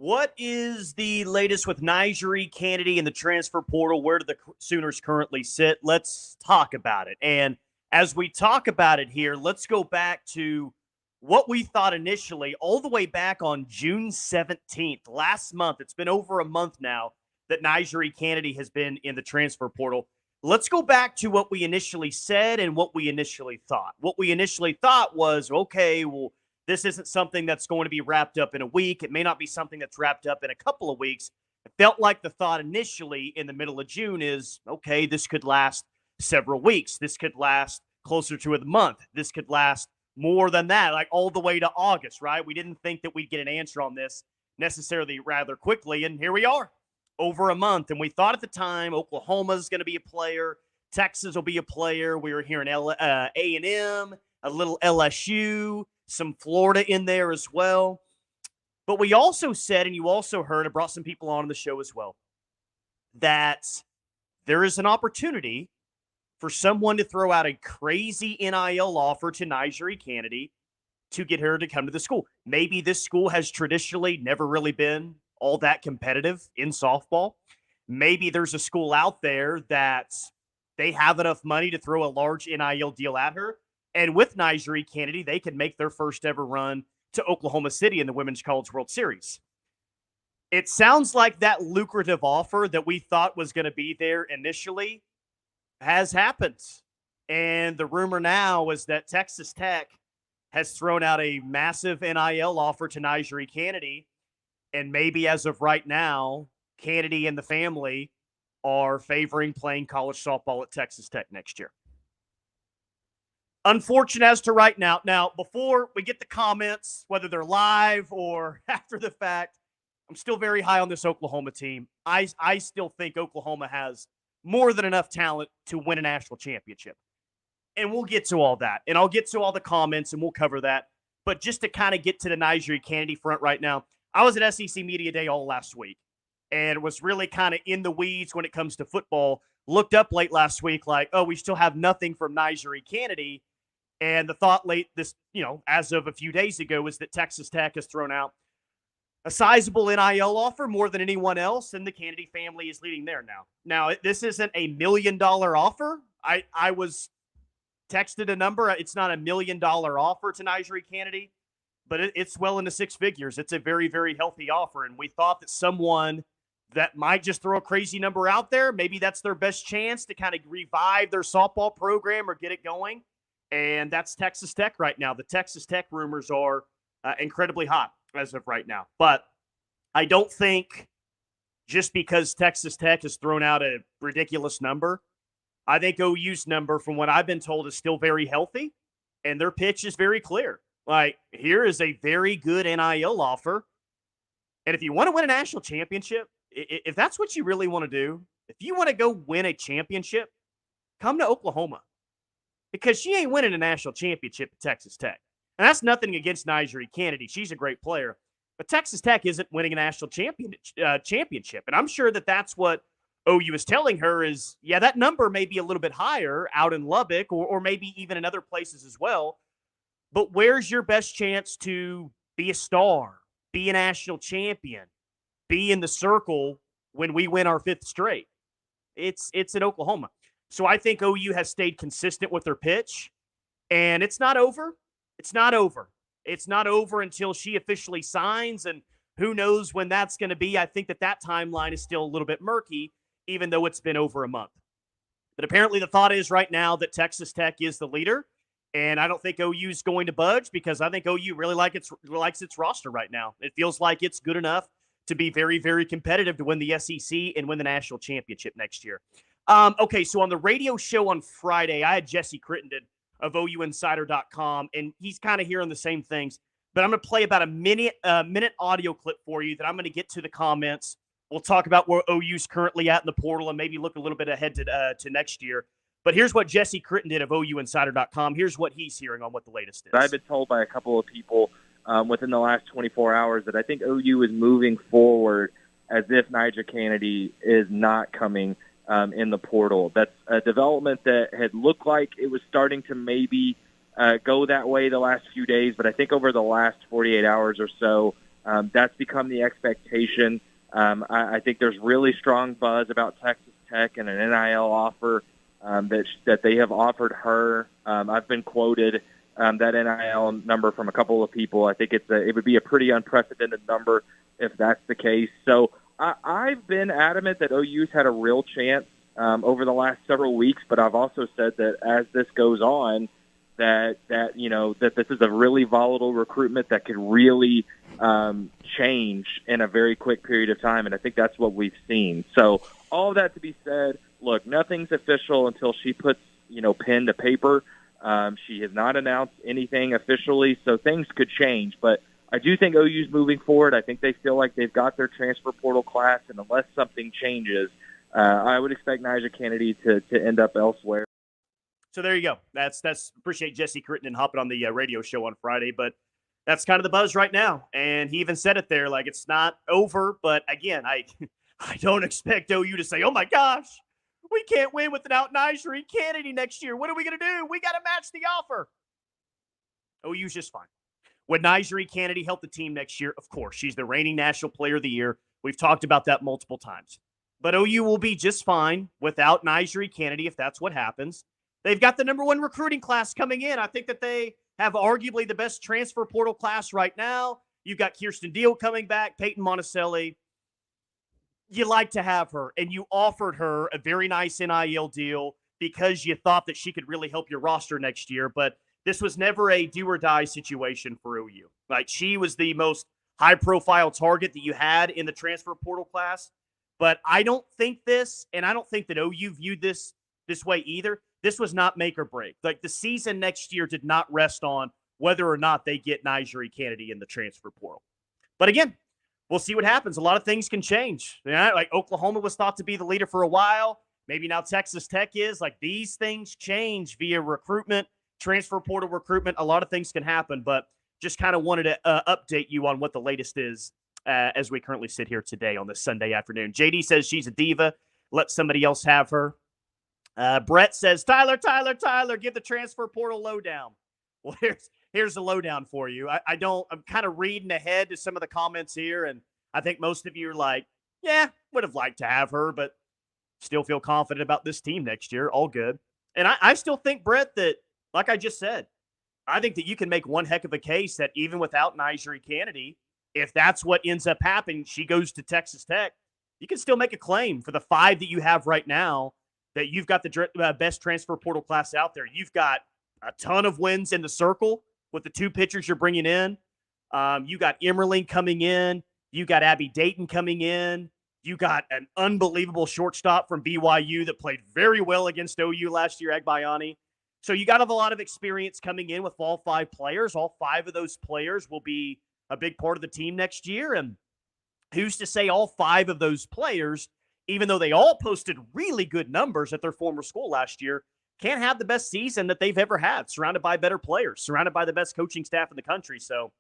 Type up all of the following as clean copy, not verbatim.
What is the latest with NiJaree Canady in the transfer portal? Where do the Sooners currently sit? Let's talk about it. And as we talk about it here, let's go back to what we thought initially, all the way back on June 17th, last month. It's been over a month now that NiJaree Canady has been in the transfer portal. Let's go back to what we initially said and what we initially thought. What we initially thought was, okay, well, this isn't something that's going to be wrapped up in a week. It may not be something that's wrapped up in a couple of weeks. It felt like the thought initially in the middle of June is, okay, this could last several weeks. This could last closer to a month. This could last more than that, like all the way to August, right? We didn't think that we'd get an answer on this necessarily rather quickly. And here we are, over a month. And we thought at the time Oklahoma's going to be a player. Texas will be a player. We were hearing A&M, a little LSU, some Florida in there as well. But we also said, and you also heard, I brought some people on the show as well, that there is an opportunity for someone to throw out a crazy NIL offer to NiJaree Canady to get her to come to the school. Maybe this school has traditionally never really been all that competitive in softball. Maybe there's a school out there that they have enough money to throw a large NIL deal at her. And with NiJaree Canady, they could make their first ever run to Oklahoma City in the Women's College World Series. It sounds like that lucrative offer that we thought was going to be there initially has happened. And the rumor now is that Texas Tech has thrown out a massive NIL offer to NiJaree Canady. And maybe as of right now, Canady and the family are favoring playing college softball at Texas Tech next year. Unfortunate as to right now. Now, before we get the comments, whether they're live or after the fact, I'm still very high on this Oklahoma team. I still think Oklahoma has more than enough talent to win a national championship. And we'll get to all that. And I'll get to all the comments and we'll cover that. But just to kind of get to the NiJaree Canady front right now, I was at SEC Media Day all last week and was really kind of in the weeds when it comes to football. Looked up late last week like, oh, we still have nothing from NiJaree Canady. And the thought late this, as of a few days ago, is that Texas Tech has thrown out a sizable NIL offer more than anyone else, and the Canady family is leading there now. Now, this isn't $1 million offer. I was texted a number. It's not $1 million offer to NiJaree Canady, but it's well into six figures. It's a very, very healthy offer, and we thought that someone that might just throw a crazy number out there, maybe that's their best chance to kind of revive their softball program or get it going. And that's Texas Tech right now. The Texas Tech rumors are incredibly hot as of right now. But I don't think just because Texas Tech has thrown out a ridiculous number, I think OU's number, from what I've been told, is still very healthy. And their pitch is very clear. Like, here is a very good NIL offer. And if you want to win a national championship, if that's what you really want to do, if you want to go win a championship, come to Oklahoma. Because she ain't winning a national championship at Texas Tech. And that's nothing against NiJaree Canady. She's a great player. But Texas Tech isn't winning a national championship. And I'm sure that that's what OU is telling her is, yeah, that number may be a little bit higher out in Lubbock or maybe even in other places as well. But where's your best chance to be a star, be a national champion, be in the circle when we win our fifth straight? It's in Oklahoma. So I think OU has stayed consistent with their pitch, and it's not over. It's not over. It's not over until she officially signs, and who knows when that's going to be. I think that timeline is still a little bit murky, even though it's been over a month. But apparently the thought is right now that Texas Tech is the leader, and I don't think OU is going to budge because I think OU really likes its roster right now. It feels like it's good enough to be very, very competitive to win the SEC and win the national championship next year. Okay, so on the radio show on Friday, I had Jesse Crittenden of OUinsider.com, and he's kind of hearing the same things. But I'm going to play about a minute audio clip for you that I'm going to get to the comments. We'll talk about where OU's currently at in the portal and maybe look a little bit ahead to next year. But here's what Jesse Crittenden of OUinsider.com, here's what he's hearing on what the latest is. I've been told by a couple of people within the last 24 hours that I think OU is moving forward as if NiJaree Canady is not coming in the portal. That's a development that had looked like it was starting to maybe go that way the last few days, but I think over the last 48 hours or so, That's become the expectation. I think there's really strong buzz about Texas Tech and an NIL offer that they have offered her. I've been quoted that NIL number from a couple of people. I think it would be a pretty unprecedented number if that's the case. So I've been adamant that OU's had a real chance over the last several weeks, but I've also said that as this goes on, that this is a really volatile recruitment that could really change in a very quick period of time, and I think that's what we've seen. So all of that to be said, look, nothing's official until she puts pen to paper. She has not announced anything officially, so things could change, but I do think OU's moving forward. I think they feel like they've got their transfer portal class, and unless something changes, I would expect NiJaree Canady to end up elsewhere. So there you go. That's appreciate Jesse Crittenden hopping on the radio show on Friday, but that's kind of the buzz right now. And he even said it there, like it's not over. But again, I don't expect OU to say, "Oh my gosh, we can't win without NiJaree Canady next year. What are we going to do? We got to match the offer." OU's just fine. Would NiJaree Canady help the team next year? Of course. She's the reigning National Player of the Year. We've talked about that multiple times. But OU will be just fine without NiJaree Canady if that's what happens. They've got the number one recruiting class coming in. I think that they have arguably the best transfer portal class right now. You've got Kirsten Deal coming back, Peyton Monticelli. You like to have her, and you offered her a very nice NIL deal because you thought that she could really help your roster next year. But this was never a do or die situation for OU. Like, she was the most high-profile target that you had in the transfer portal class. But I don't think this, and I don't think that OU viewed this way either. This was not make or break. Like, the season next year did not rest on whether or not they get NiJaree Canady in the transfer portal. But again, we'll see what happens. A lot of things can change. Yeah, like Oklahoma was thought to be the leader for a while. Maybe now Texas Tech is. Like, these things change via recruitment, transfer portal recruitment. A lot of things can happen, but just kind of wanted to update you on what the latest is as we currently sit here today on this Sunday afternoon. JD says she's a diva. Let somebody else have her. Brett says, Tyler, give the transfer portal lowdown. Well, here's the lowdown for you. I'm kind of reading ahead to some of the comments here, and I think most of you are like, yeah, would have liked to have her, but still feel confident about this team next year. All good. And I still think, Brett, that, like I just said, I think that you can make one heck of a case that even without NiJaree Canady, if that's what ends up happening, she goes to Texas Tech, you can still make a claim for the 5 that you have right now that you've got the best transfer portal class out there. You've got a ton of wins in the circle with the 2 pitchers you're bringing in. You got Emmerling coming in. You got Abby Dayton coming in. You got an unbelievable shortstop from BYU that played very well against OU last year, Agbayani. So you got a lot of experience coming in with all 5 players. All 5 of those players will be a big part of the team next year. And who's to say all 5 of those players, even though they all posted really good numbers at their former school last year, can't have the best season that they've ever had, surrounded by better players, surrounded by the best coaching staff in the country. So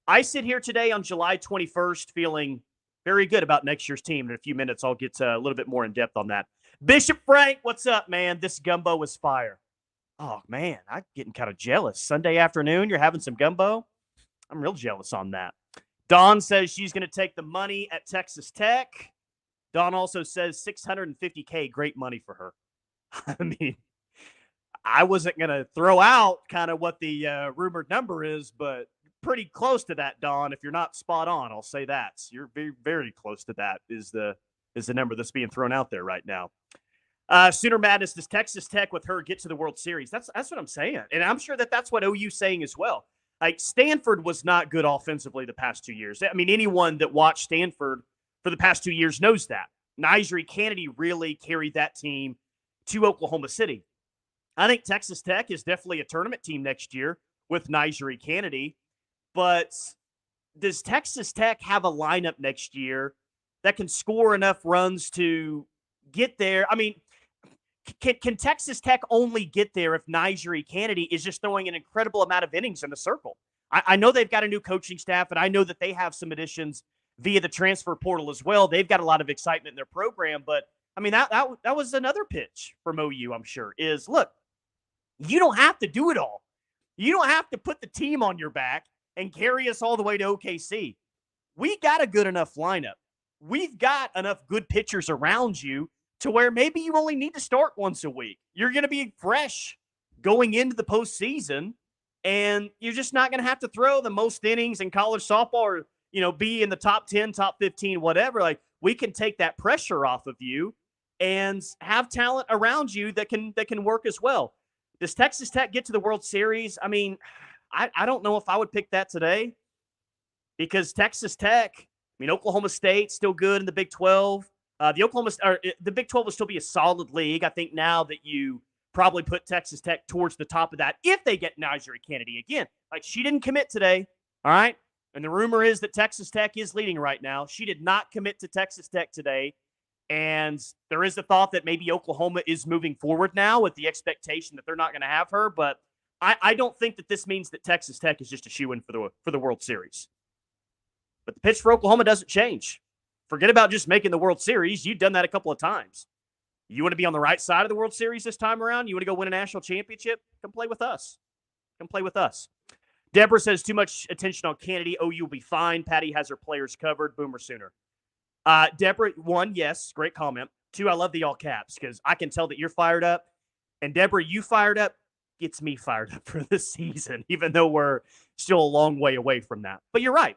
I sit here today on July 21st feeling very good about next year's team. In a few minutes, I'll get a little bit more in depth on that. Bishop Frank, what's up, man? This gumbo was fire. Oh, man, I'm getting kind of jealous. Sunday afternoon, you're having some gumbo? I'm real jealous on that. Dawn says she's going to take the money at Texas Tech. Dawn also says $650K, great money for her. I mean, I wasn't going to throw out kind of what the rumored number is, but pretty close to that, Dawn. If you're not spot on, I'll say that. You're very, very close to that is the number that's being thrown out there right now. Sooner Madness, does Texas Tech with her get to the World Series? That's what I'm saying. And I'm sure that's what OU's saying as well. Like, Stanford was not good offensively the past 2 years. I mean, anyone that watched Stanford for the past 2 years knows that. NiJaree Canady really carried that team to Oklahoma City. I think Texas Tech is definitely a tournament team next year with NiJaree Canady. But does Texas Tech have a lineup next year that can score enough runs to get there? I mean, can Texas Tech only get there if NiJaree Canady is just throwing an incredible amount of innings in the circle? I know they've got a new coaching staff, and I know that they have some additions via the transfer portal as well. They've got a lot of excitement in their program, but I mean, that was another pitch from OU, I'm sure, is, look, you don't have to do it all. You don't have to put the team on your back and carry us all the way to OKC. we got a good enough lineup. We've got enough good pitchers around you to where maybe you only need to start once a week. You're going to be fresh going into the postseason, and you're just not going to have to throw the most innings in college softball or, be in the top 10, top 15, whatever. Like, we can take that pressure off of you and have talent around you that can work as well. Does Texas Tech get to the World Series? I mean, I don't know if I would pick that today because Texas Tech, Oklahoma State still good in the Big 12. The Big 12 will still be a solid league. I think now that you probably put Texas Tech towards the top of that if they get NiJaree Canady again. Like, she didn't commit today, all right? And the rumor is that Texas Tech is leading right now. She did not commit to Texas Tech today. And there is a thought that maybe Oklahoma is moving forward now with the expectation that they're not going to have her. But I don't think that this means that Texas Tech is just a shoo-in for the World Series. But the pitch for Oklahoma doesn't change. Forget about just making the World Series. You've done that a couple of times. You want to be on the right side of the World Series this time around? You want to go win a national championship? Come play with us. Come play with us. Deborah says, too much attention on Canady. OU will be fine. Patty has her players covered. Boomer sooner. Deborah, one, yes, great comment. Two, I love the all caps because I can tell that you're fired up. And Deborah, you fired up gets me fired up for the season, even though we're still a long way away from that. But you're right.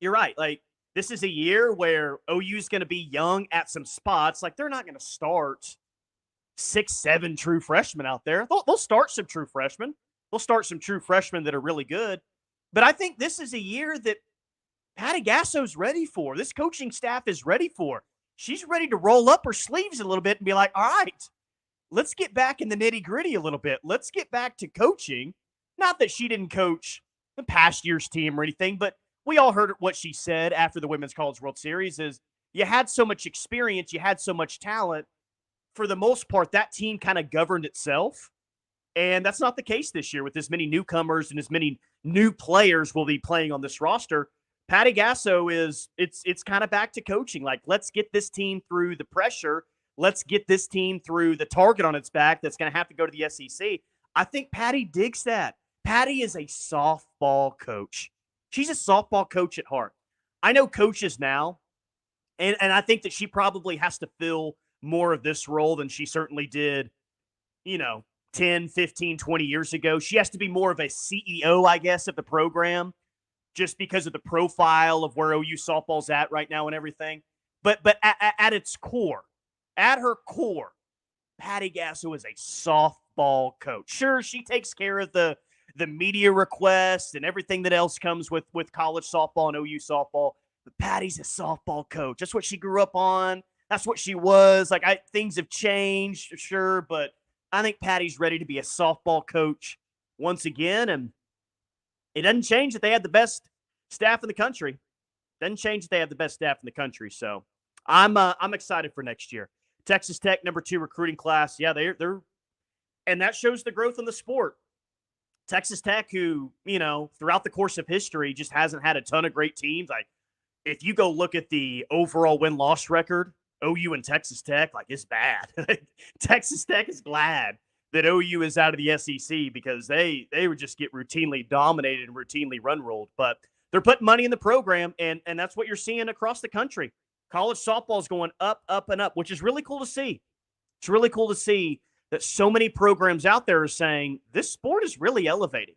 You're right. Like, this is a year where OU is going to be young at some spots. Like, they're not going to start 6, 7 true freshmen out there. They'll start some true freshmen. They'll start some true freshmen that are really good. But I think this is a year that Patty Gasso's ready for. This coaching staff is ready for. She's ready to roll up her sleeves a little bit and be like, all right, let's get back in the nitty-gritty a little bit. Let's get back to coaching. Not that she didn't coach the past year's team or anything, but we all heard what she said after the Women's College World Series is you had so much experience, you had so much talent. For the most part, that team kind of governed itself. And that's not the case this year with as many newcomers and as many new players will be playing on this roster. Patty Gasso it's kind of back to coaching. Like, let's get this team through the pressure. Let's get this team through the target on its back that's going to have to go to the SEC. I think Patty digs that. Patty is a softball coach. She's a softball coach at heart. I know coaches now, and I think that she probably has to fill more of this role than she certainly did, 10, 15, 20 years ago. She has to be more of a CEO, I guess, of the program just because of the profile of where OU softball's at right now and everything. But at its core, at her core, Patty Gasso is a softball coach. Sure, she takes care of the media requests and everything that else comes with college softball and OU softball. But Patty's a softball coach. That's what she grew up on. That's what she was. Like, things have changed, sure, but I think Patty's ready to be a softball coach once again. And it doesn't change that they had the best staff in the country. Doesn't change that they have the best staff in the country. So I'm excited for next year. Texas Tech, number 2 recruiting class. Yeah, they're and that shows the growth in the sport. Texas Tech, who, throughout the course of history, just hasn't had a ton of great teams. Like, if you go look at the overall win-loss record, OU and Texas Tech, like, it's bad. Texas Tech is glad that OU is out of the SEC because they would just get routinely dominated and routinely run-rolled. But they're putting money in the program, and that's what you're seeing across the country. College softball is going up, up, and up, which is really cool to see. It's really cool to see that so many programs out there are saying this sport is really elevating.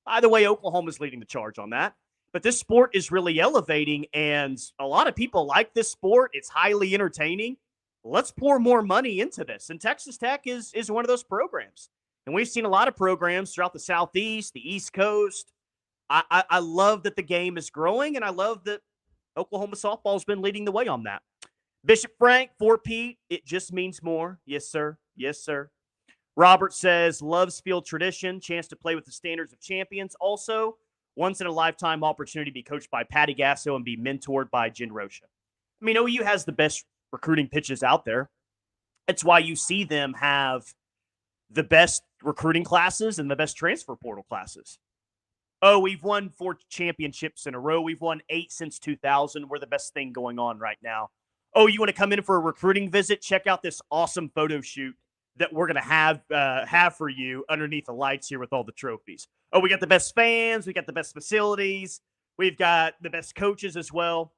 By the way, Oklahoma's leading the charge on that. But this sport is really elevating, and a lot of people like this sport. It's highly entertaining. Let's pour more money into this. And Texas Tech is one of those programs. And we've seen a lot of programs throughout the Southeast, the East Coast. I love that the game is growing, and I love that Oklahoma softball has been leading the way on that. Bishop Frank, for Pete, it just means more. Yes, sir. Yes, sir. Robert says, loves field tradition, chance to play with the standards of champions. Also, once-in-a-lifetime opportunity to be coached by Patty Gasso and be mentored by Jen Rocha. I mean, OU has the best recruiting pitches out there. That's why you see them have the best recruiting classes and the best transfer portal classes. Oh, we've won 4 championships in a row. We've won 8 since 2000. We're the best thing going on right now. Oh, you want to come in for a recruiting visit? Check out this awesome photo shoot that we're going to have for you underneath the lights here with all the trophies. Oh, we got the best fans. We got the best facilities. We've got the best coaches as well.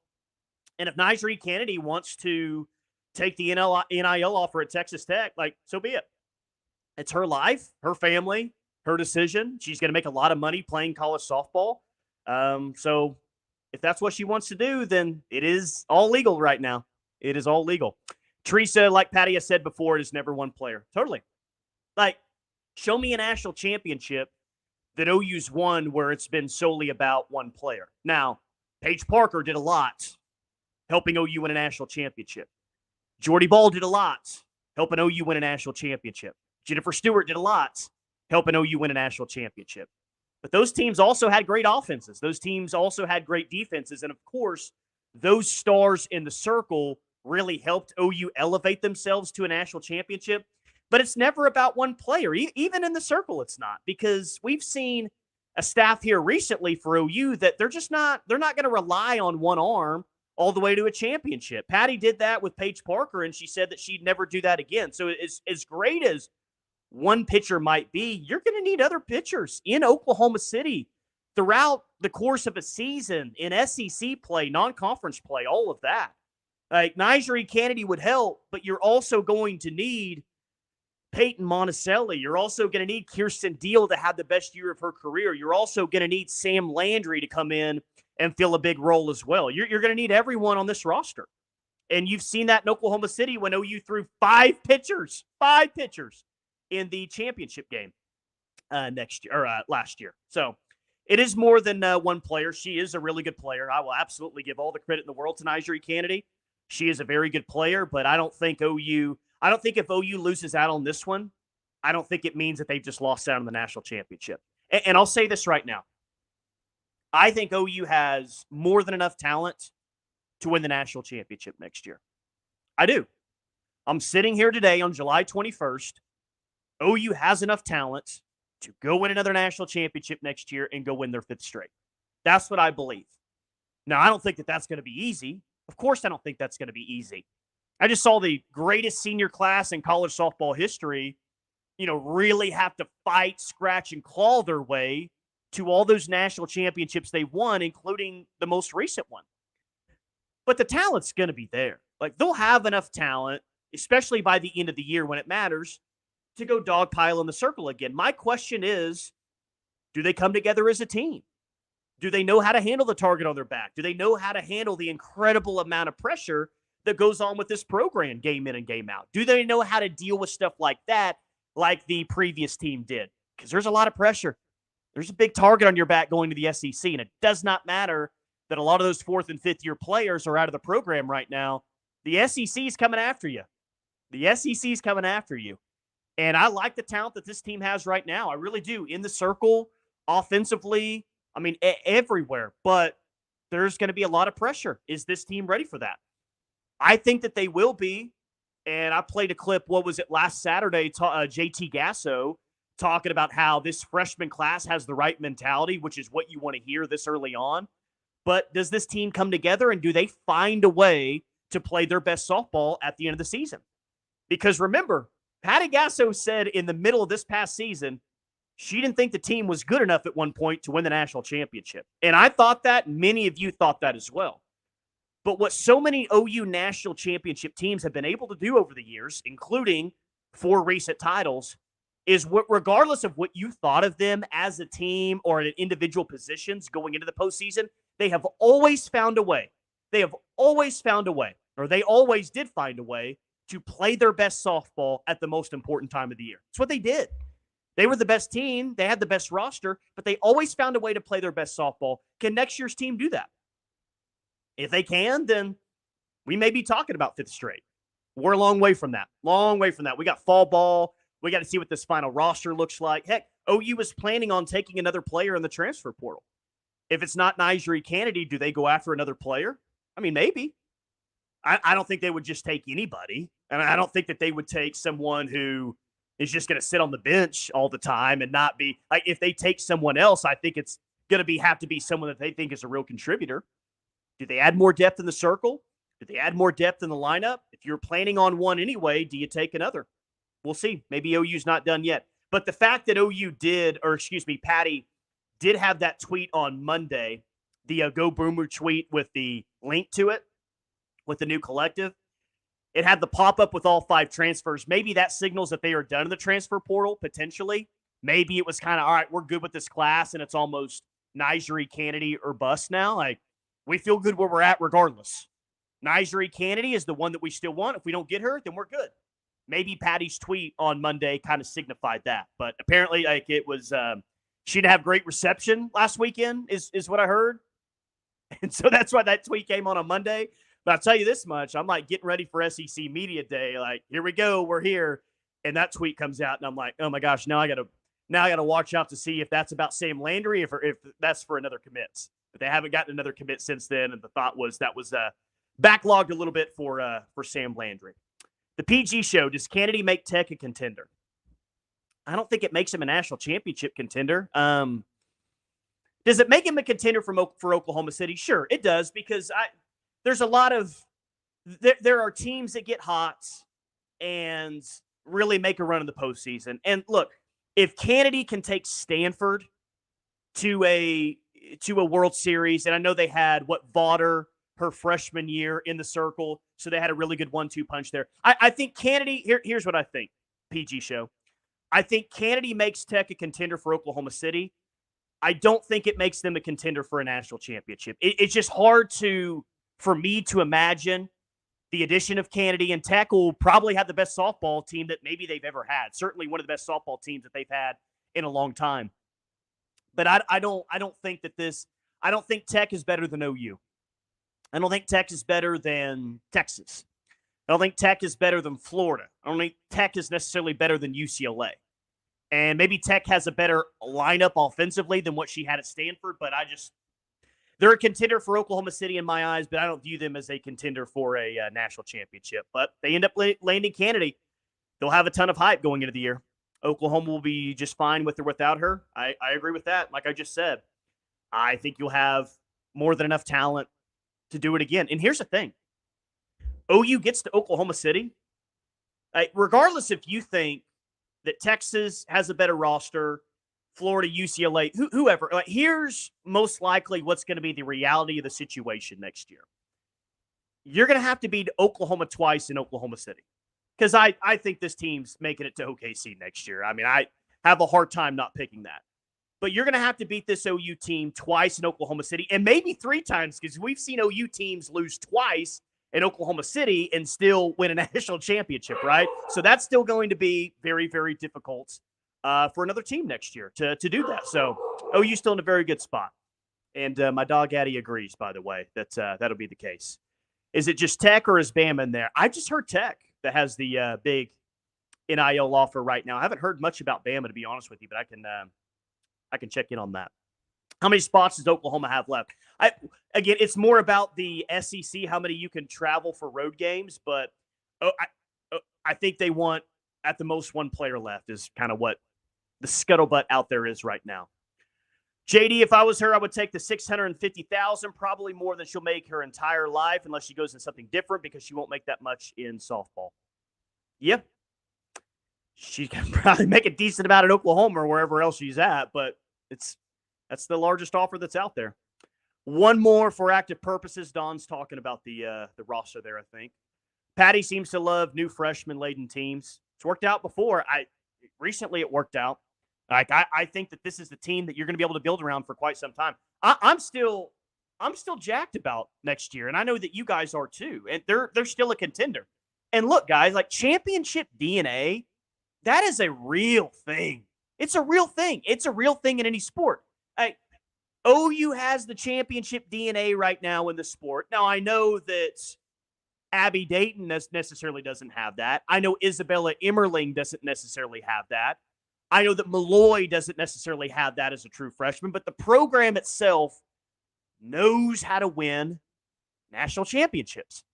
And if NiJaree Canady wants to take the NIL offer at Texas Tech, like, so be it. It's her life, her family, her decision. She's going to make a lot of money playing college softball. So if that's what she wants to do, then it is all legal right now. It is all legal. Teresa, like Patty has said before, is never one player. Totally. Like, show me a national championship that OU's won where it's been solely about one player. Now, Paige Parker did a lot helping OU win a national championship. Jordy Ball did a lot helping OU win a national championship. Jennifer Stewart did a lot helping OU win a national championship. But those teams also had great offenses. Those teams also had great defenses. And, of course, those stars in the circle really helped OU elevate themselves to a national championship. But it's never about one player. Even in the circle, it's not. Because we've seen a staff here recently for OU that they're not going to rely on one arm all the way to a championship. Patty did that with Paige Parker, and she said that she'd never do that again. So as great as one pitcher might be, you're going to need other pitchers in Oklahoma City throughout the course of a season, in SEC play, non-conference play, all of that. Like, NiJaree Canady would help, but you're also going to need Peyton Monticelli. You're also going to need Kirsten Deal to have the best year of her career. You're also going to need Sam Landry to come in and fill a big role as well. You're going to need everyone on this roster. And you've seen that in Oklahoma City when OU threw five pitchers in the championship game last year. So it is more than one player. She is a really good player. I will absolutely give all the credit in the world to NiJaree Canady. She is a very good player, but I don't think if OU loses out on this one, I don't think it means that they've just lost out on the national championship. And I'll say this right now. I think OU has more than enough talent to win the national championship next year. I do. I'm sitting here today on July 21st. OU has enough talent to go win another national championship next year and go win their fifth straight. That's what I believe. Now, I don't think that that's going to be easy. Of course, I don't think that's going to be easy. I just saw the greatest senior class in college softball history, really have to fight, scratch, and claw their way to all those national championships they won, including the most recent one. But the talent's going to be there. Like, they'll have enough talent, especially by the end of the year when it matters, to go dogpile in the circle again. My question is, do they come together as a team? Do they know how to handle the target on their back? Do they know how to handle the incredible amount of pressure that goes on with this program game in and game out? Do they know how to deal with stuff like that, like the previous team did? Because there's a lot of pressure. There's a big target on your back going to the SEC, and it does not matter that a lot of those fourth and fifth year players are out of the program right now. The SEC is coming after you. The SEC is coming after you. And I like the talent that this team has right now. I really do. In the circle, offensively, everywhere. But there's going to be a lot of pressure. Is this team ready for that? I think that they will be. And I played a clip, last Saturday, JT Gasso talking about how this freshman class has the right mentality, which is what you want to hear this early on. But does this team come together, and do they find a way to play their best softball at the end of the season? Because remember, Patty Gasso said in the middle of this past season, she didn't think the team was good enough at one point to win the national championship. And I thought that. Many of you thought that as well. But what so many OU national championship teams have been able to do over the years, including 4 recent titles, is regardless of what you thought of them as a team or at individual positions going into the postseason, they have always found a way. They always did find a way to play their best softball at the most important time of the year. It's what they did. They were the best team. They had the best roster, but they always found a way to play their best softball. Can next year's team do that? If they can, then we may be talking about fifth straight. We're a long way from that. We got fall ball. We got to see what this final roster looks like. Heck, OU is planning on taking another player in the transfer portal. If it's not NiJaree Canady, do they go after another player? Maybe. I don't think they would just take anybody. And I don't think that they would take someone who is just going to sit on the bench all the time and not be like, if they take someone else, I think it's going to have to be someone that they think is a real contributor. Do they add more depth in the circle? Do they add more depth in the lineup? If you're planning on one anyway, do you take another? We'll see. Maybe OU's not done yet. But the fact that Patty did have that tweet on Monday the Go Boomer tweet with the link to it with the new collective. It had the pop-up with all 5 transfers. Maybe that signals that they are done in the transfer portal, potentially. Maybe it was kind of, all right, we're good with this class, and it's almost NiJaree Canady or bust now. Like, we feel good where we're at regardless. NiJaree Canady is the one that we still want. If we don't get her, then we're good. Maybe Patty's tweet on Monday kind of signified that. But apparently, like, it was she didn't have great reception last weekend, is what I heard. And so that's why that tweet came on Monday. But I'll tell you this much. I'm like getting ready for SEC Media Day. Like, here we go. We're here. And that tweet comes out, and I'm like, oh my gosh, now I gotta watch out to see if that's about Sam Landry, if that's for another commits. But they haven't gotten another commit since then. And the thought was that was backlogged a little bit for Sam Landry. The PG show, does Canady make Tech a contender? I don't think it makes him a national championship contender. Does it make him a contender for Oklahoma City? Sure, it does, because there's a lot of there are teams that get hot and really make a run in the postseason. And look, if Canady can take Stanford to a World Series, and I know they had Vaughter her freshman year in the circle, so they had a really good 1-2 punch there. I think Canady, here's what I think, PG show. I think Canady makes Tech a contender for Oklahoma City. I don't think it makes them a contender for a national championship. It's just hard for me to imagine the addition of Canady, and Tech will probably have the best softball team that maybe they've ever had. Certainly one of the best softball teams that they've had in a long time. But I don't think I don't think Tech is better than OU. I don't think Tech is better than Texas. I don't think Tech is better than Florida. I don't think Tech is necessarily better than UCLA. And maybe Tech has a better lineup offensively than what she had at Stanford, but they're a contender for Oklahoma City in my eyes, but I don't view them as a contender for a national championship. But they end up landing Canady. They'll have a ton of hype going into the year. Oklahoma will be just fine with or without her. I agree with that. Like I just said, I think you'll have more than enough talent to do it again. And here's the thing. OU gets to Oklahoma City. Regardless if you think that Texas has a better roster, Florida, UCLA, whoever. Here's most likely what's going to be the reality of the situation next year. You're going to have to beat Oklahoma twice in Oklahoma City, because I think this team's making it to OKC next year. I mean, I have a hard time not picking that. But you're going to have to beat this OU team twice in Oklahoma City, and maybe 3 times, because we've seen OU teams lose twice in Oklahoma City and still win a national championship, right? So that's still going to be very, very difficult for another team next year to do that. So OU's still in a very good spot. And my dog Addy agrees, by the way, that that'll be the case. Is it just Tech, or is Bama in there? I just heard Tech that has the big NIL offer right now. I haven't heard much about Bama, to be honest with you, but I can check in on that. How many spots does Oklahoma have left? Again, it's more about the SEC, how many you can travel for road games, but I think they want at the most 1 player left is kind of what the scuttlebutt out there is right now. JD, if I was her, I would take the $650,000, probably more than she'll make her entire life, unless she goes in something different, because she won't make that much in softball. Yep. She can probably make a decent amount at Oklahoma or wherever else she's at, but that's the largest offer that's out there. One more for active purposes. Don's talking about the roster there, I think. Patty seems to love new freshman-laden teams. It's worked out before. Recently it worked out. Like I think that this is the team that you're going to be able to build around for quite some time. I'm still jacked about next year, and I know that you guys are too. And they're still a contender. And look, guys, like championship DNA, that is a real thing. It's a real thing. It's a real thing in any sport. OU has the championship DNA right now in the sport. Now, I know that Abby Dayton necessarily doesn't have that. I know Isabella Emmerling doesn't necessarily have that. I know that Malloy doesn't necessarily have that as a true freshman, but the program itself knows how to win national championships.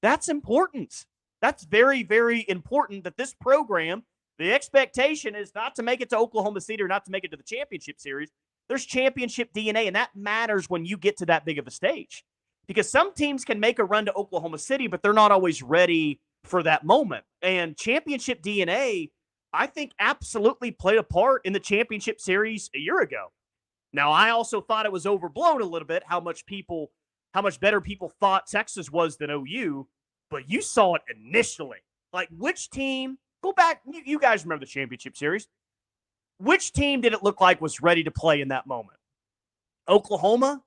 That's important. That's very, very important that this program, the expectation is not to make it to Oklahoma City or not to make it to the championship series. There's championship DNA, and that matters when you get to that big of a stage. Because some teams can make a run to Oklahoma City, but they're not always ready for that moment. And championship DNA, I think, absolutely played a part in the championship series a year ago. Now, I also thought it was overblown a little bit how much better people thought Texas was than OU, but you saw it initially. Like, which team, go back, you guys remember the championship series. Which team did it look like was ready to play in that moment? Oklahoma,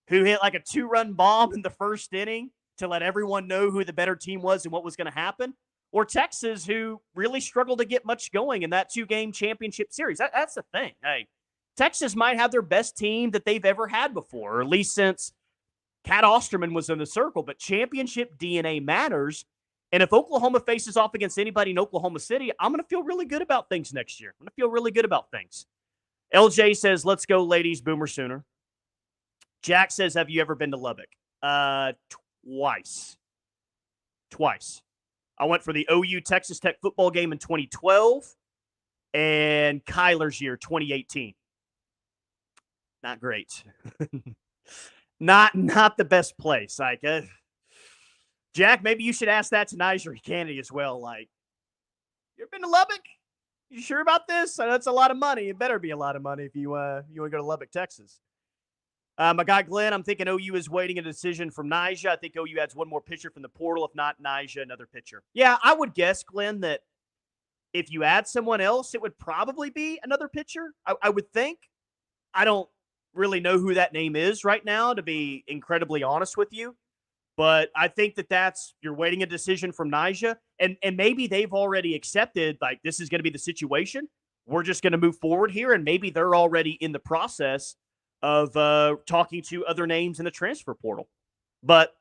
who hit like a 2-run bomb in the first inning to let everyone know who the better team was and what was going to happen? Or Texas, who really struggled to get much going in that 2-game championship series? That's the thing. Hey, Texas might have their best team that they've ever had before, or at least since Cat Osterman was in the circle. But championship DNA matters. And if Oklahoma faces off against anybody in Oklahoma City, I'm going to feel really good about things next year. I'm going to feel really good about things. LJ says, let's go, ladies. Boomer sooner. Jack says, have you ever been to Lubbock? Twice. I went for the OU Texas Tech football game in 2012 and Kyler's year, 2018. Not great. not the best place. Like, Jack, maybe you should ask that to NiJaree Canady as well. Like, you ever been to Lubbock? You sure about this? That's a lot of money. It better be a lot of money if you want to go to Lubbock, Texas. My guy Glenn, I'm thinking OU is waiting a decision from NiJaree. I think OU adds one more pitcher from the portal. If not NiJaree, another pitcher. Yeah, I would guess, Glenn, that if you add someone else, it would probably be another pitcher. I would think. I don't really know who that name is right now, to be incredibly honest with you. But I think that's you're waiting a decision from NiJaree, and maybe they've already accepted, like, this is going to be the situation. We're just going to move forward here, and maybe they're already in the process of talking to other names in the transfer portal. But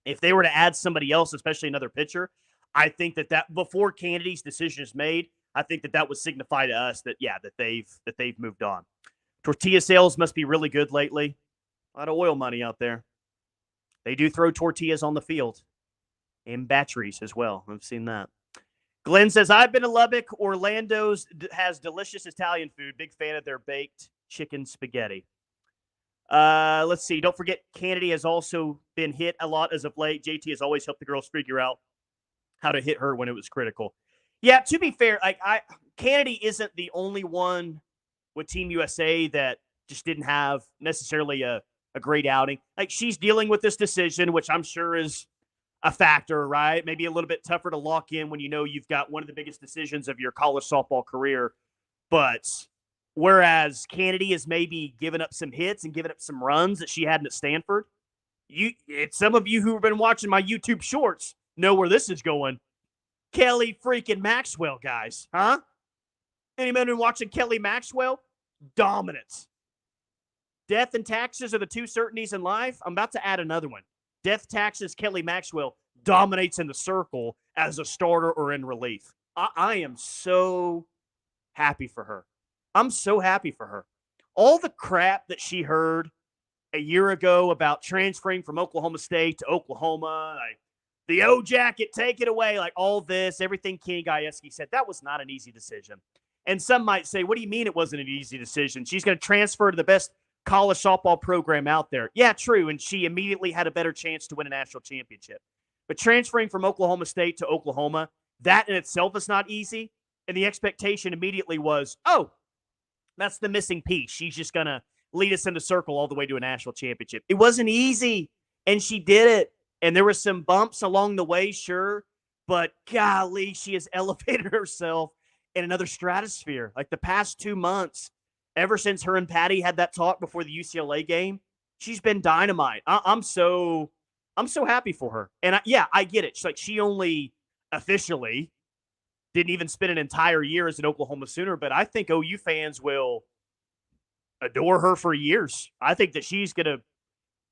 if they were to add somebody else, especially another pitcher, I think that before Canady's decision is made, I think that would signify to us that they've moved on. Tortilla sales must be really good lately. A lot of oil money out there. They do throw tortillas on the field and batteries as well. I've seen that. Glenn says, I've been to Lubbock. Orlando's has delicious Italian food. Big fan of their baked chicken spaghetti. Let's see. Don't forget, Canady has also been hit a lot as of late. JT has always helped the girls figure out how to hit her when it was critical. Yeah, to be fair, Canady isn't the only one with Team USA that just didn't have necessarily a great outing. Like, she's dealing with this decision, which I'm sure is a factor, right? Maybe a little bit tougher to lock in when you know you've got one of the biggest decisions of your college softball career. But whereas Canady has maybe given up some hits and given up some runs that she hadn't at Stanford, some of you who have been watching my YouTube shorts know where this is going. Kelly freaking Maxwell, guys. Huh? Anyone been watching Kelly Maxwell? Dominance. Death and taxes are the two certainties in life. I'm about to add another one. Death, taxes, Kelly Maxwell dominates in the circle as a starter or in relief. I am so happy for her. I'm so happy for her. All the crap that she heard a year ago about transferring from Oklahoma State to Oklahoma, like the O Jacket, take it away, like all this, everything Kenny Gajewski said, that was not an easy decision. And some might say, what do you mean it wasn't an easy decision? She's going to transfer to the best college softball program out there. Yeah, true. And she immediately had a better chance to win a national championship. But transferring from Oklahoma State to Oklahoma, that in itself is not easy. And the expectation immediately was, oh, that's the missing piece. She's just going to lead us in the circle all the way to a national championship. It wasn't easy. And she did it. And there were some bumps along the way, sure. But golly, she has elevated herself in another stratosphere. Like the past 2 months, ever since her and Patty had that talk before the UCLA game, she's been dynamite. I'm so happy for her. And I get it. She only officially didn't even spend an entire year as an Oklahoma Sooner, but I think OU fans will adore her for years. I think that she's going to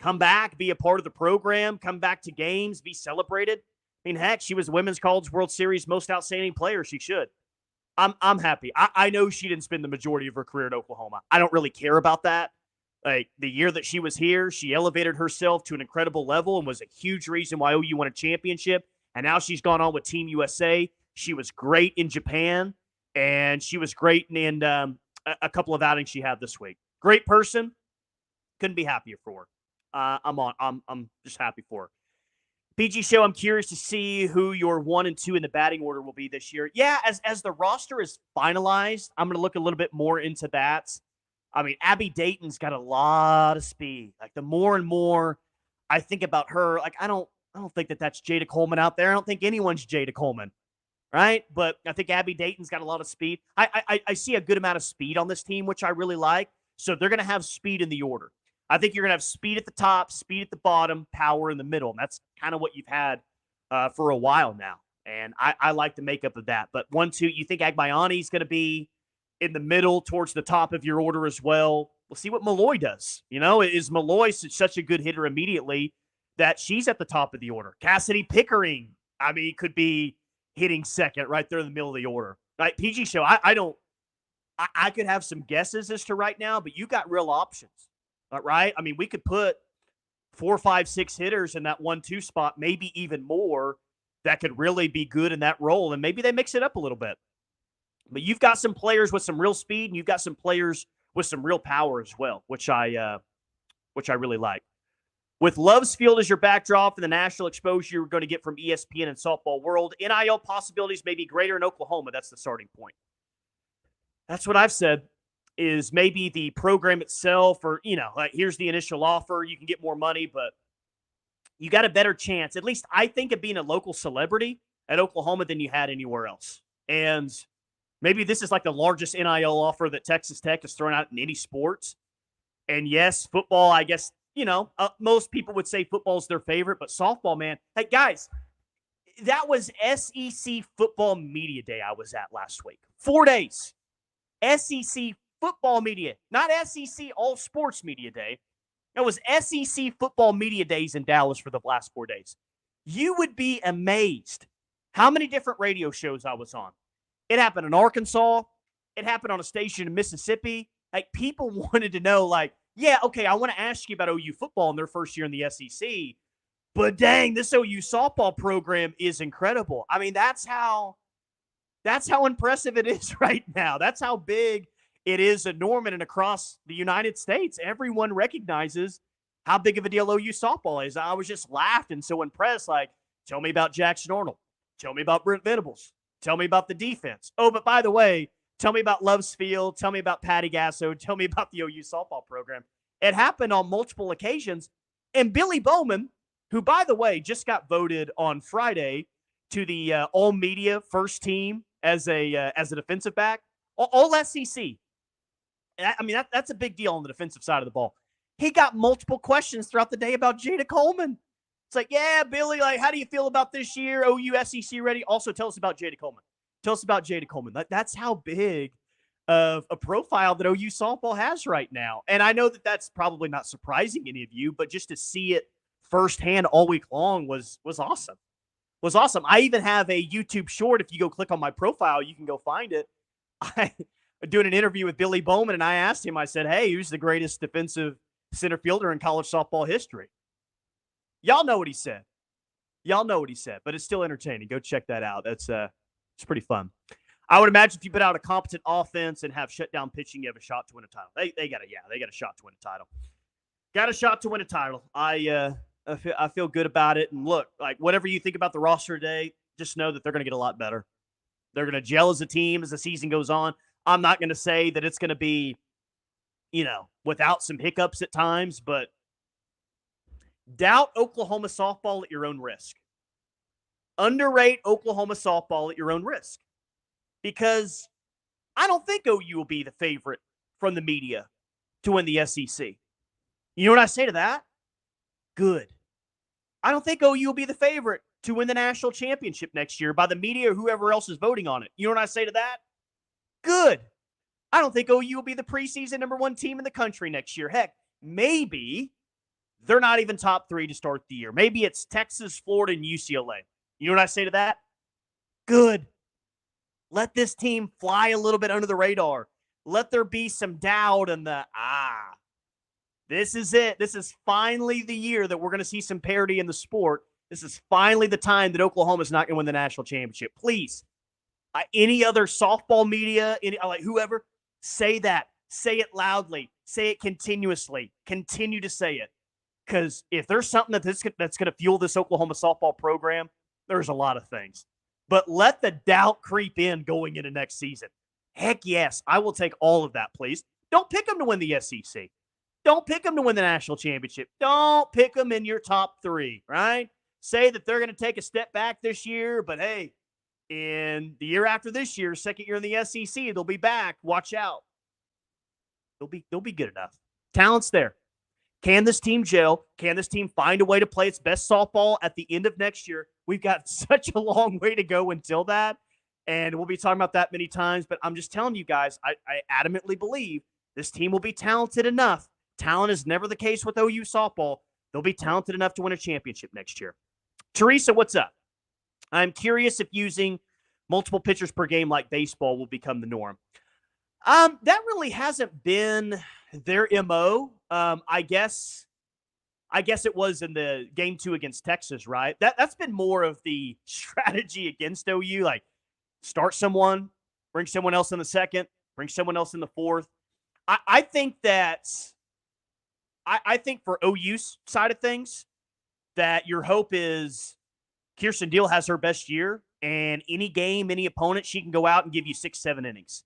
come back, be a part of the program, come back to games, be celebrated. I mean, heck, she was the Women's College World Series most outstanding player. She should. I'm happy. I know she didn't spend the majority of her career at Oklahoma. I don't really care about that. Like, the year that she was here, she elevated herself to an incredible level and was a huge reason why OU won a championship. And now she's gone on with Team USA. She was great in Japan, and she was great in a couple of outings she had this week. Great person. Couldn't be happier for her. I'm just happy for her. PG Show, I'm curious to see who your 1 and 2 in the batting order will be this year. Yeah, as the roster is finalized, I'm going to look a little bit more into that I mean, Abby Dayton's got a lot of speed. Like the more and more I think about her, like I don't think that that's Jada Coleman out there. I don't think anyone's Jada Coleman, right? But I think Abby Dayton's got a lot of speed. I see a good amount of speed on this team, which I really like. So they're going to have speed in the order. I think you're going to have speed at the top, speed at the bottom, power in the middle. And that's kind of what you've had for a while now. And I like the makeup of that. But 1, 2, you think Agbayani's going to be in the middle towards the top of your order as well? We'll see what Malloy does. Is Malloy such a good hitter immediately that she's at the top of the order? Cassidy Pickering, I mean, could be hitting second right there in the middle of the order. Right, PG Show, I could have some guesses as to right now, but you got real options, right? I mean, we could put 4, 5, 6 hitters in that 1, 2 spot, maybe even more, that could really be good in that role, and maybe they mix it up a little bit. But you've got some players with some real speed, and you've got some players with some real power as well, which I really like. With Love's Field as your backdrop and the national exposure you're going to get from ESPN and Softball World, NIL possibilities may be greater in Oklahoma. That's the starting point. That's what I've said, is maybe the program itself, or, like, here's the initial offer. You can get more money, but you got a better chance, at least I think, of being a local celebrity at Oklahoma than you had anywhere else. And maybe this is like the largest NIL offer that Texas Tech has thrown out in any sports. And yes, football, I guess, most people would say football is their favorite, but softball, man. Hey, guys, that was SEC football media day I was at last week. 4 days. SEC football media, not SEC all sports media day. It was SEC football media days in Dallas for the last 4 days. You would be amazed how many different radio shows I was on. It happened in Arkansas. It happened on a station in Mississippi. Like, people wanted to know, like, yeah, okay, I want to ask you about OU football in their first year in the SEC, but dang, this OU softball program is incredible. I mean, that's how impressive it is right now. That's how big it is in Norman and across the United States. Everyone recognizes how big of a deal OU softball is. I was just laughing, so impressed. Like, tell me about Jackson Arnold. Tell me about Brent Venables. Tell me about the defense. Oh, but by the way, tell me about Love's Field. Tell me about Patty Gasso. Tell me about the OU softball program. It happened on multiple occasions. And Billy Bowman, who, by the way, just got voted on Friday to the all media first team as a defensive back, all SEC. I mean, that's a big deal on the defensive side of the ball. He got multiple questions throughout the day about Jada Coleman. It's like, yeah, Billy, like, how do you feel about this year? OU SEC ready? Also, tell us about Jada Coleman. Tell us about Jada Coleman. That's how big of a profile that OU softball has right now. And I know that that's probably not surprising any of you, but just to see it firsthand all week long was awesome. Was awesome. I even have a YouTube short. If you go click on my profile, you can go find it. I doing an interview with Billy Bowman, and I asked him, I said, hey, who's the greatest defensive center fielder in college softball history? Y'all know what he said. But it's still entertaining. Go check that out. It's pretty fun. I would imagine if you put out a competent offense and have shutdown pitching, you have a shot to win a title. They got a shot to win a title. Got a shot to win a title. I feel good about it. And look, like, whatever you think about the roster today, just know that they're going to get a lot better. They're going to gel as a team as the season goes on. I'm not going to say that it's going to be, without some hiccups at times, but doubt Oklahoma softball at your own risk. Underrate Oklahoma softball at your own risk. Because I don't think OU will be the favorite from the media to win the SEC. You know what I say to that? Good. I don't think OU will be the favorite to win the national championship next year by the media or whoever else is voting on it. You know what I say to that? Good. I don't think OU will be the preseason #1 team in the country next year. Heck, maybe they're not even top 3 to start the year. Maybe it's Texas, Florida, and UCLA. You know what I say to that? Good. Let this team fly a little bit under the radar. Let there be some doubt and this is it. This is finally the year that we're going to see some parity in the sport. This is finally the time that Oklahoma's not going to win the national championship. Please, any other softball media, whoever, say that. Say it loudly. Say it continuously. Continue to say it. Because if there's something that's going to fuel this Oklahoma softball program, there's a lot of things. But let the doubt creep in going into next season. Heck yes, I will take all of that, please. Don't pick them to win the SEC. Don't pick them to win the national championship. Don't pick them in your top 3, right? Say that they're going to take a step back this year, but hey, in the year after this year, second year in the SEC, they'll be back. Watch out. They'll be good enough. Talent's there. Can this team gel? Can this team find a way to play its best softball at the end of next year? We've got such a long way to go until that, and we'll be talking about that many times, but I'm just telling you guys, I adamantly believe this team will be talented enough. Talent is never the case with OU softball. They'll be talented enough to win a championship next year. Teresa, what's up? I'm curious if using multiple pitchers per game like baseball will become the norm. That really hasn't been their MO. I guess it was in the game 2 against Texas, right? That's been more of the strategy against OU. Like, start someone, bring someone else in the second, bring someone else in the fourth. I think for OU's side of things, that your hope is Kirsten Deal has her best year, and any game, any opponent, she can go out and give you 6-7 innings.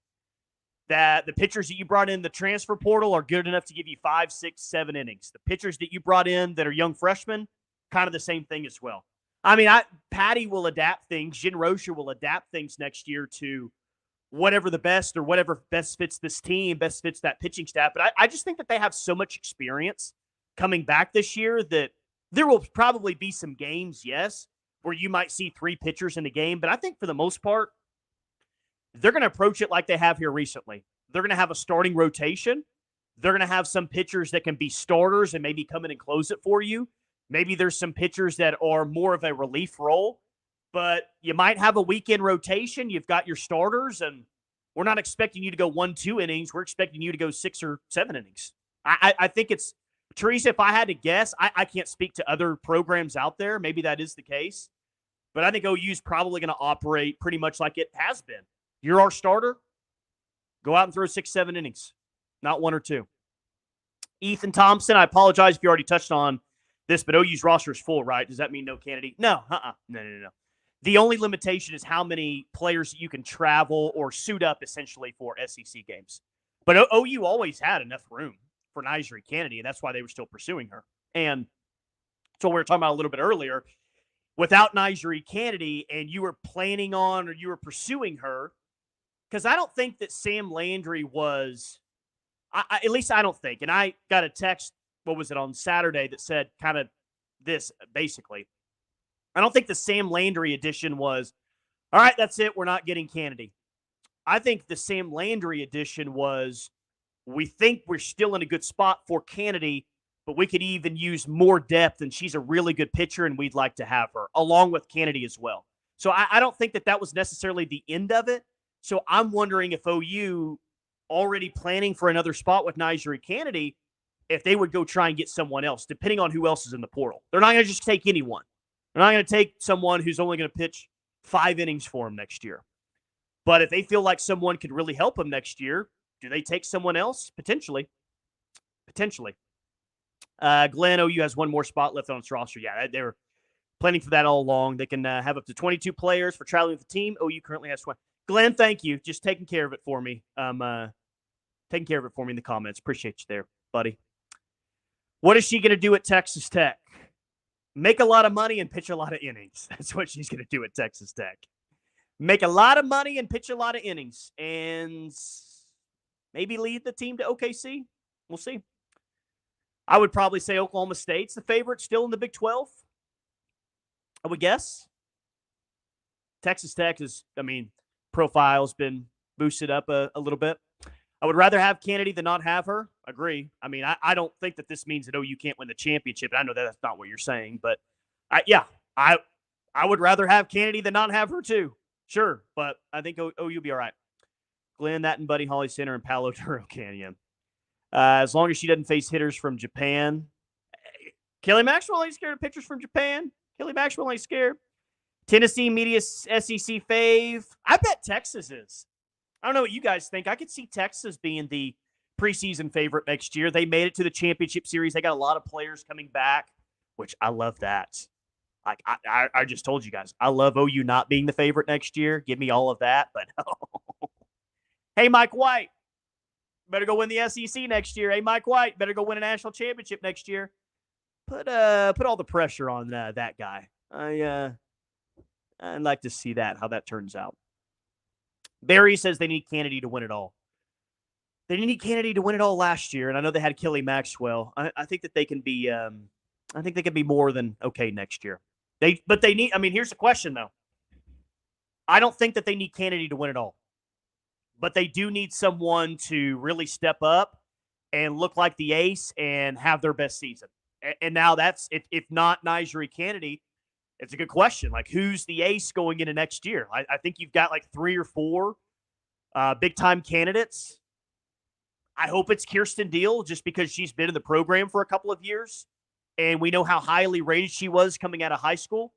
That the pitchers that you brought in the transfer portal are good enough to give you 5, 6, 7 innings. The pitchers that you brought in that are young freshmen, kind of the same thing as well. I mean, Patty will adapt things. Jen Rocher will adapt things next year to whatever the best or whatever best fits this team, best fits that pitching staff. But I just think that they have so much experience coming back this year that there will probably be some games, yes, where you might see 3 pitchers in the game. But I think for the most part, they're going to approach it like they have here recently. They're going to have a starting rotation. They're going to have some pitchers that can be starters and maybe come in and close it for you. Maybe there's some pitchers that are more of a relief role, but you might have a weekend rotation. You've got your starters, and we're not expecting you to go 1-2 innings. We're expecting you to go 6 or 7 innings. I think it's, Teresa, if I had to guess, I can't speak to other programs out there. Maybe that is the case, but I think OU is probably going to operate pretty much like it has been. You're our starter. Go out and throw 6, 7 innings, not 1 or 2. Ethan Thompson, I apologize if you already touched on this, but OU's roster is full, right? Does that mean no Canady? No, no. The only limitation is how many players that you can travel or suit up essentially for SEC games. But OU always had enough room for NiJaree Canady, and that's why they were still pursuing her. And so we were talking about a little bit earlier, without NiJaree Canady and you were planning on or you were pursuing her, because I don't think that Sam Landry was, at least I don't think. And I got a text, what was it, on Saturday that said kind of this, basically. I don't think the Sam Landry edition was, all right, that's it, we're not getting Canady. I think the Sam Landry edition was, we think we're still in a good spot for Canady, but we could even use more depth, and she's a really good pitcher, and we'd like to have her, along with Canady as well. So I don't think that was necessarily the end of it. So I'm wondering if OU, already planning for another spot with NiJaree Canady, if they would go try and get someone else, depending on who else is in the portal. They're not going to just take anyone. They're not going to take someone who's only going to pitch 5 innings for them next year. But if they feel like someone could really help them next year, do they take someone else? Potentially. Glenn, OU has 1 more spot left on its roster. Yeah, they were planning for that all along. They can have up to 22 players for traveling with the team. OU currently has 20. Glenn, thank you. Just taking care of it for me. Taking care of it for me in the comments. Appreciate you there, buddy. What is she going to do at Texas Tech? Make a lot of money and pitch a lot of innings. That's what she's going to do at Texas Tech. Make a lot of money and pitch a lot of innings. And maybe lead the team to OKC. We'll see. I would probably say Oklahoma State's the favorite still in the Big 12. I would guess. Texas Tech is, profile's been boosted up a little bit. I would rather have Canady than not have her. Agree. I don't think that this means that OU can't win the championship. I know that's not what you're saying, but I would rather have Canady than not have her too. Sure, but I think OU will be all right. Glenn, that and Buddy Holly Center and Palo Duro Canyon. As long as she doesn't face hitters from Japan. Kelly Maxwell ain't scared of pitchers from Japan. Kelly Maxwell ain't scared. Tennessee media SEC fave. I bet Texas is. I don't know what you guys think. I could see Texas being the preseason favorite next year. They made it to the championship series. They got a lot of players coming back, which I love that. Like I just told you guys, I love OU not being the favorite next year. Give me all of that. But hey, Mike White, better go win the SEC next year. Hey, Mike White, better go win a national championship next year. Put all the pressure on that guy. I'd like to see how that turns out. Barry says they need Canady to win it all. They didn't need Canady to win it all last year, and I know they had Kelly Maxwell. I think that they can be. I think they can be more than okay next year. But they need. I mean, here's the question though. I don't think that they need Canady to win it all, but they do need someone to really step up and look like the ace and have their best season. And now that's if not NiJaree Canady, it's a good question. Like, who's the ace going into next year? I think you've got like 3 or 4 big time candidates. I hope it's Kirsten Deal just because she's been in the program for a couple of years and we know how highly rated she was coming out of high school.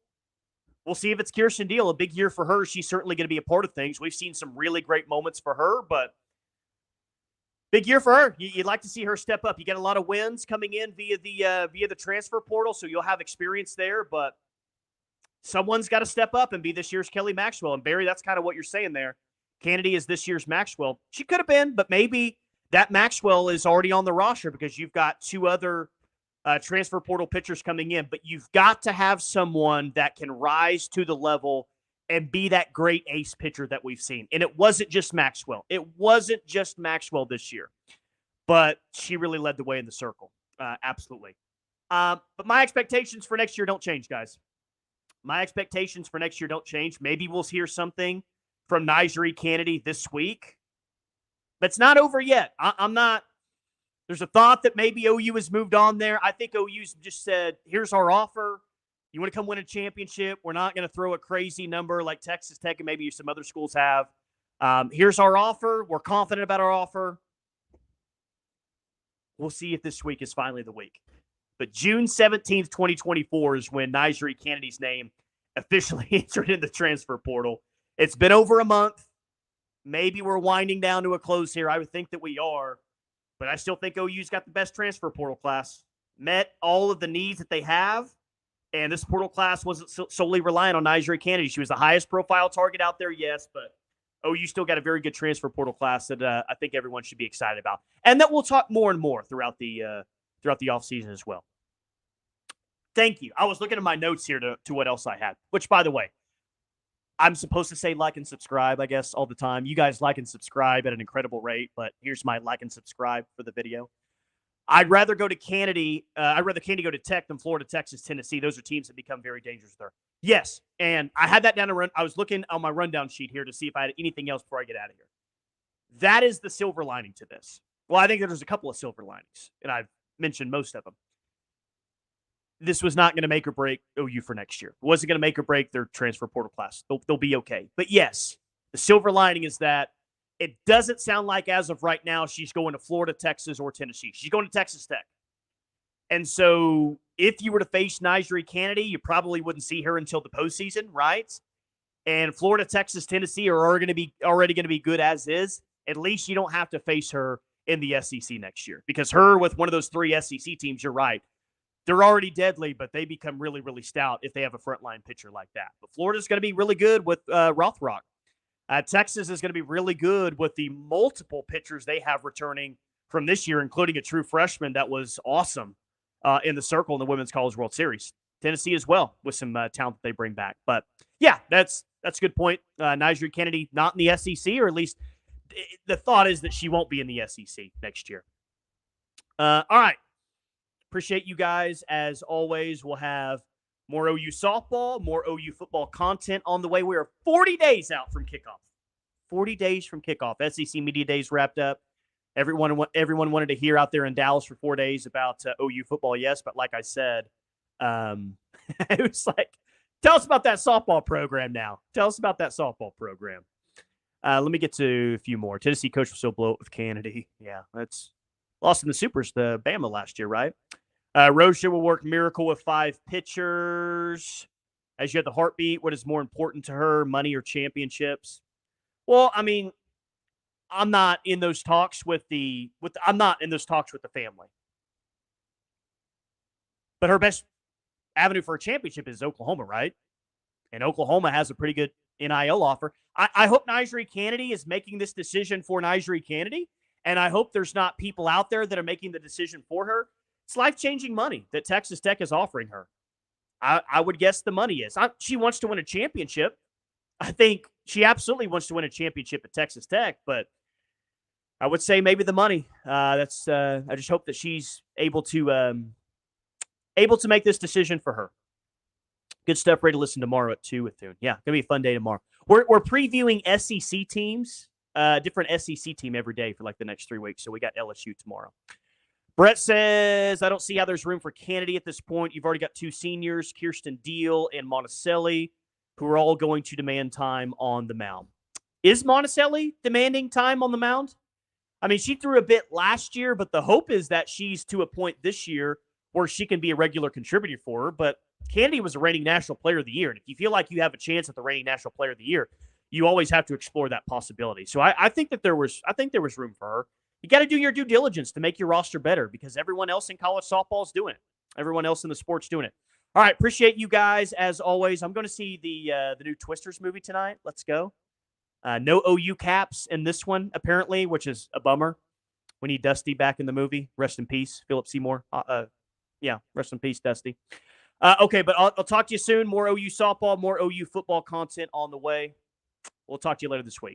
We'll see if it's Kirsten Deal. A big year for her. She's certainly going to be a part of things. We've seen some really great moments for her, but big year for her. You'd like to see her step up. You get a lot of wins coming in via the transfer portal, so you'll have experience there, but someone's got to step up and be this year's Kelly Maxwell. And Barry, that's kind of what you're saying there. Canady is this year's Maxwell. She could have been, but maybe that Maxwell is already on the roster because you've got 2 other transfer portal pitchers coming in, but you've got to have someone that can rise to the level and be that great ace pitcher that we've seen. And it wasn't just Maxwell. It wasn't just Maxwell this year, but she really led the way in the circle. Absolutely. But my expectations for next year don't change, guys. My expectations for next year don't change. Maybe we'll hear something from NiJaree Canady this week, but it's not over yet. I'm not. There's a thought that maybe OU has moved on there. I think OU's just said, here's our offer. You want to come win a championship? We're not going to throw a crazy number like Texas Tech and maybe some other schools have. Here's our offer. We're confident about our offer. We'll see if this week is finally the week. But June 17th, 2024 is when NiJaree Canady's name officially entered in the transfer portal. It's been over a month. Maybe we're winding down to a close here. I would think that we are. But I still think OU's got the best transfer portal class. Met all of the needs that they have. And this portal class wasn't solely reliant on NiJaree Canady. She was the highest profile target out there, yes. But OU still got a very good transfer portal class that I think everyone should be excited about. And that we'll talk more and more throughout the offseason as well. Thank you. I was looking at my notes here to what else I had. Which, by the way, I'm supposed to say like and subscribe, I guess, all the time. You guys like and subscribe at an incredible rate, but here's my like and subscribe for the video. I'd rather go to Canady. I'd rather Canady go to Tech than Florida, Texas, Tennessee. Those are teams that become very dangerous there. Yes, and I had that down to run. I was looking on my rundown sheet here to see if I had anything else before I get out of here. That is the silver lining to this. Well, I think there's a couple of silver linings, and I've mentioned most of them. This was not going to make or break OU for next year. It wasn't going to make or break their transfer portal class. They'll be okay. But yes, the silver lining is that it doesn't sound like as of right now she's going to Florida, Texas, or Tennessee. She's going to Texas Tech. And so if you were to face NiJaree Canady, you probably wouldn't see her until the postseason, right? And Florida, Texas, Tennessee are already going to be good as is. At least you don't have to face her in the SEC next year. Because her with one of those 3 SEC teams, you're right. They're already deadly, but they become really, really stout if they have a frontline pitcher like that. But Florida's going to be really good with Rothrock. Texas is going to be really good with the multiple pitchers they have returning from this year, including a true freshman that was awesome in the circle in the Women's College World Series. Tennessee as well with some talent that they bring back. But, yeah, that's a good point. NiJaree Canady not in the SEC, or at least the thought is that she won't be in the SEC next year. All right. Appreciate you guys. As always, we'll have more OU softball, more OU football content on the way. We are 40 days out from kickoff. 40 days from kickoff. SEC Media Days wrapped up. Everyone wanted to hear out there in Dallas for 4 days about OU football, yes. But like I said, it was like, tell us about that softball program now. Tell us about that softball program. Let me get to a few more. Tennessee coach was so blow up with Canady. Yeah, that's lost in the Supers to Bama last year, right? Rocha will work miracle with 5 pitchers. As you have the heartbeat, what is more important to her, money or championships? Well, I mean, I'm not in those talks with the family. But her best avenue for a championship is Oklahoma, right? And Oklahoma has a pretty good NIL offer. I hope NiJaree Canady is making this decision for NiJaree Canady And I hope there's not people out there that are making the decision for her. It's life-changing money that Texas Tech is offering her. I would guess the money is. She wants to win a championship. I think she absolutely wants to win a championship at Texas Tech, but I would say maybe the money. I just hope that she's able to make this decision for her. Good stuff. Ready to listen tomorrow at 2 with Thune. Yeah, gonna be a fun day tomorrow. We're previewing SEC teams, different SEC team every day for like the next 3 weeks. So we got LSU tomorrow. Brett says, I don't see how there's room for Canady at this point. You've already got 2 seniors, Kirsten Deal and Monticelli, who are all going to demand time on the mound. Is Monticelli demanding time on the mound? I mean, she threw a bit last year, but the hope is that she's to a point this year where she can be a regular contributor for her. But Canady was a reigning National Player of the Year. And if you feel like you have a chance at the reigning National Player of the Year, you always have to explore that possibility. So I think that there was room for her. You got to do your due diligence to make your roster better because everyone else in college softball is doing it. Everyone else in the sport's doing it. All right, appreciate you guys as always. I'm going to see the new Twisters movie tonight. Let's go. No OU caps in this one, apparently, which is a bummer. We need Dusty back in the movie. Rest in peace, Philip Seymour. Yeah, rest in peace, Dusty. Okay, but I'll talk to you soon. More OU softball, more OU football content on the way. We'll talk to you later this week.